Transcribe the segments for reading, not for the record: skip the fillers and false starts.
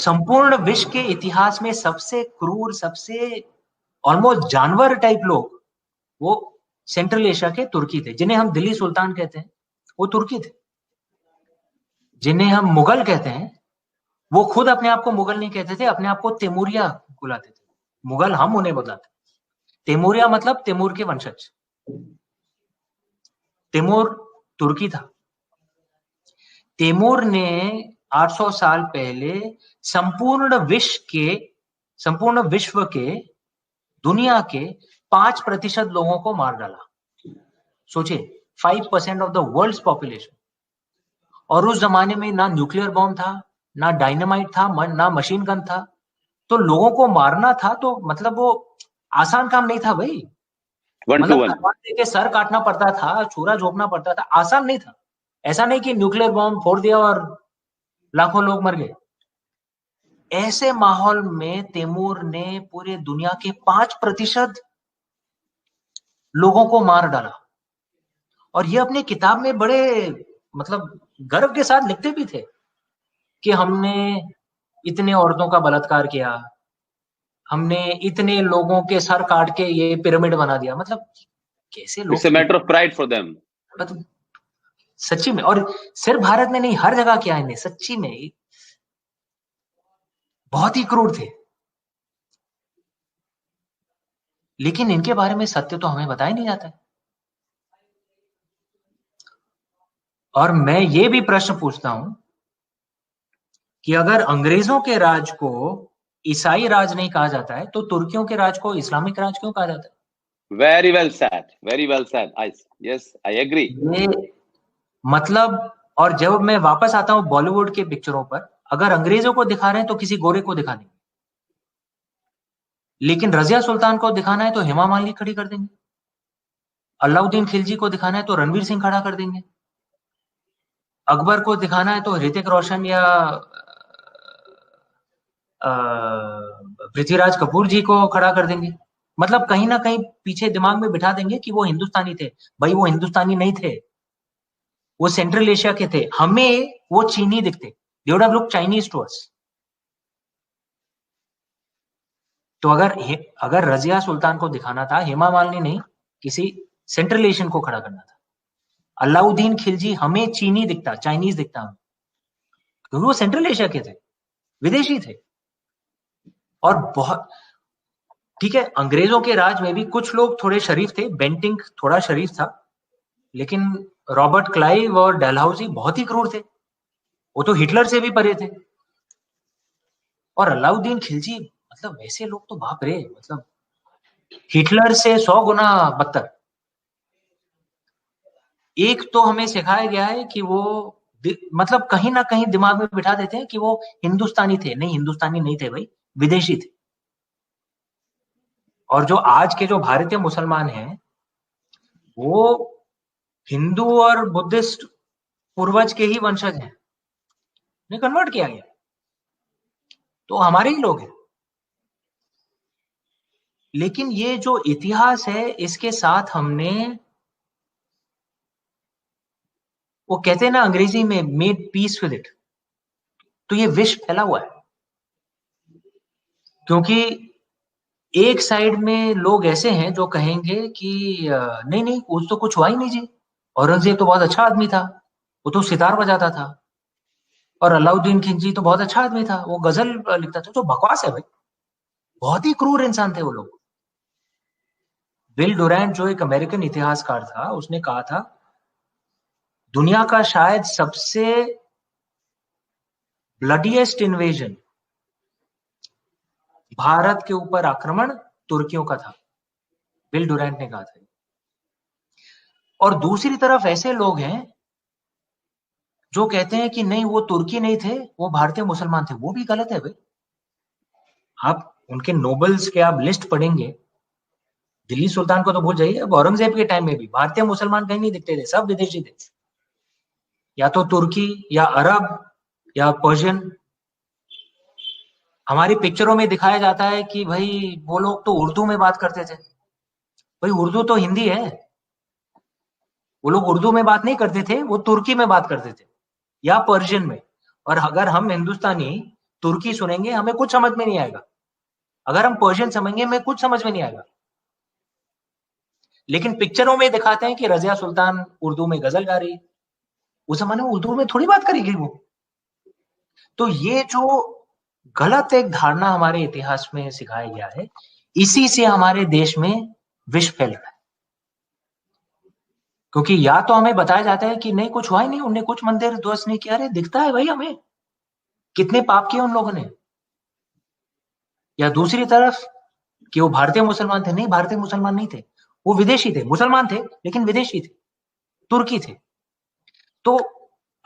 संपूर्ण विश्व के इतिहास में सबसे क्रूर, सबसे ऑलमोस्ट जानवर टाइप लोग वो सेंट्रल एशिया के तुर्की थे। जिन्हें हम दिल्ली सुल्तान कहते हैं वो तुर्की थे। जिन्हें हम मुगल कहते हैं वो खुद अपने आप को मुगल नहीं कहते थे, अपने आप को तैमूरिया बुलाते थे। मुगल हम उन्हें बुलाते। तैमूरिया मतलब तैमूर के वंशज। तैमूर तुर्की था। तैमूर ने 800 साल पहले संपूर्ण विश्व के दुनिया के 5% लोगों को मार डाला। सोचिए, 5% ऑफ द वर्ल्ड्स पॉपुलेशन। और उस जमाने में ना न्यूक्लियर बॉम्ब था, ना डायनामाइट था, ना मशीन गन था। तो लोगों को मारना था तो मतलब वो आसान काम नहीं था भाई। मतलब तलवार लेके सर काटना पड़ता था, छुरा झोंकना पड़ता था, आसान नहीं था। ऐसा नहीं कि न्यूक्लियर बॉम्ब फोड़ दिया और लाखों लोग मर गए। ऐसे माहौल में तैमूर ने पूरे दुनिया के 5% लोगों को मार डाला। और ये अपनी किताब में बड़े मतलब गर्व के साथ लिखते भी थे कि हमने इतने औरतों का बलात्कार किया, हमने इतने लोगों के सर काट के ये पिरामिड बना दिया। मतलब कैसे लोग। It's a matter of pride for them. सच्ची में। और सिर्फ भारत में नहीं, हर जगह किया इन्हें। सच्ची में बहुत ही क्रूर थे। लेकिन इनके बारे में सत्य तो हमें बताया नहीं जाता है। और मैं ये भी प्रश्न पूछता हूं कि अगर अंग्रेजों के राज को ईसाई राज नहीं कहा जाता है तो तुर्कियों के राज को इस्लामिक राज क्यों कहा जाता है? Very well said, very well said. Yes, I agree. ये मतलब, और जब मैं वापस आता हूं बॉलीवुड के पिक्चरों पर, अगर अंग्रेजों को दिखा रहे हैं तो किसी गोरे को दिखा देंगे, लेकिन रजिया सुल्तान को दिखाना है तो हेमा मालिनी खड़ी कर देंगे। अलाउद्दीन खिलजी को दिखाना है तो रणवीर सिंह खड़ा कर देंगे। अकबर को दिखाना है तो ऋतिक रोशन या पृथ्वीराज कपूर जी को खड़ा कर देंगे। मतलब कहीं ना कहीं पीछे दिमाग में बिठा देंगे कि वो हिंदुस्तानी थे। भाई वो हिंदुस्तानी नहीं थे, वो सेंट्रल एशिया के थे। हमें वो चीनी दिखते। They would have looked Chinese to us. तो अगर रजिया सुल्तान को दिखाना था, हेमा मालिनी नहीं, किसी सेंट्रल एशियन को खड़ा करना था। अलाउद्दीन खिलजी हमें चीनी दिखता, चाइनीज दिखता हमें, क्योंकि वो सेंट्रल एशिया के थे, विदेशी थे। और बहुत ठीक है, अंग्रेजों के राज में भी कुछ लोग थोड़े शरीफ थे। बेंटिंग थोड़ा शरीफ था, लेकिन रॉबर्ट क्लाइव और डलहौजी बहुत ही क्रूर थे। वो तो हिटलर से भी परे थे। और अलाउद्दीन खिलजी मतलब वैसे लोग तो बाप रे, मतलब हिटलर से 100 गुना बदतर। एक तो हमें सिखाया गया है कि वो मतलब कहीं ना कहीं दिमाग में बिठा देते हैं कि वो हिंदुस्तानी थे। नहीं, हिंदुस्तानी नहीं थे भाई, विदेशी थे। और जो आज के जो भारतीय मुसलमान हैं वो हिंदू और बुद्धिस्ट पूर्वज के ही वंशज हैं, उन्हें कन्वर्ट किया गया, तो हमारे ही लोग हैं। लेकिन ये जो इतिहास है इसके साथ हमने, वो कहते हैं ना अंग्रेजी में, मेड पीस विद इट। तो ये विष फैला हुआ है, क्योंकि एक साइड में लोग ऐसे हैं जो कहेंगे कि नहीं नहीं, उस तो कुछ हुआ ही नहीं जी, औरंगजेब तो बहुत अच्छा आदमी था, वो तो सितार बजाता था। और अलाउद्दीन खिलजी तो बहुत अच्छा आदमी था, वो गजल लिखता था। तो बकवास है भाई, बहुत ही क्रूर इंसान थे वो लोग। विल डुरैंट जो एक अमेरिकन इतिहासकार था, उसने कहा था दुनिया का शायद सबसे ब्लडीएस्ट इन्वेजन, भारत के ऊपर आक्रमण तुर्कियों का था। विल डुरैंट ने कहा था। और दूसरी तरफ ऐसे लोग हैं जो कहते हैं कि नहीं, वो तुर्की नहीं थे, वो भारतीय मुसलमान थे। वो भी गलत है भाई। आप उनके नोबल्स के आप लिस्ट पढ़ेंगे, दिल्ली सुल्तान को तो भूल जाइए, अब औरंगजेब के टाइम में भी भारतीय मुसलमान कहीं नहीं दिखते थे, सब विदेशी थे। या तो तुर्की या अरब या पर्शियन। हमारी पिक्चरों में दिखाया जाता है कि भाई वो लोग तो उर्दू में बात करते थे। भाई उर्दू तो हिंदी है। वो लोग उर्दू में बात नहीं करते थे, वो तुर्की में बात करते थे या पर्शियन में। और अगर हम हिंदुस्तानी तुर्की सुनेंगे हमें कुछ समझ में नहीं आएगा, अगर हम पर्शियन समझेंगे हमें कुछ समझ में नहीं आएगा। लेकिन पिक्चरों में दिखाते हैं कि रजिया सुल्तान उर्दू में गजल गा रही है, उस जमाने में उर्दू में थोड़ी बात करेगी वो। तो ये जो गलत एक धारणा हमारे इतिहास में सिखाया गया है, इसी से हमारे देश में विष फैल रहा है। क्योंकि या तो हमें बताया जाता है कि नहीं कुछ हुआ ही नहीं, उनने कुछ मंदिर ध्वस्त नहीं किया, अरे दिखता है भाई हमें कितने पाप किए उन लोगों ने। या दूसरी तरफ कि वो भारतीय मुसलमान थे, नहीं भारतीय मुसलमान नहीं थे, वो विदेशी थे, मुसलमान थे लेकिन विदेशी थे, तुर्की थे। तो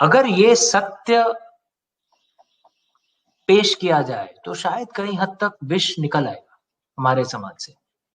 अगर ये सत्य पेश किया जाए तो शायद कई हद तक विष निकल आएगा हमारे समाज से।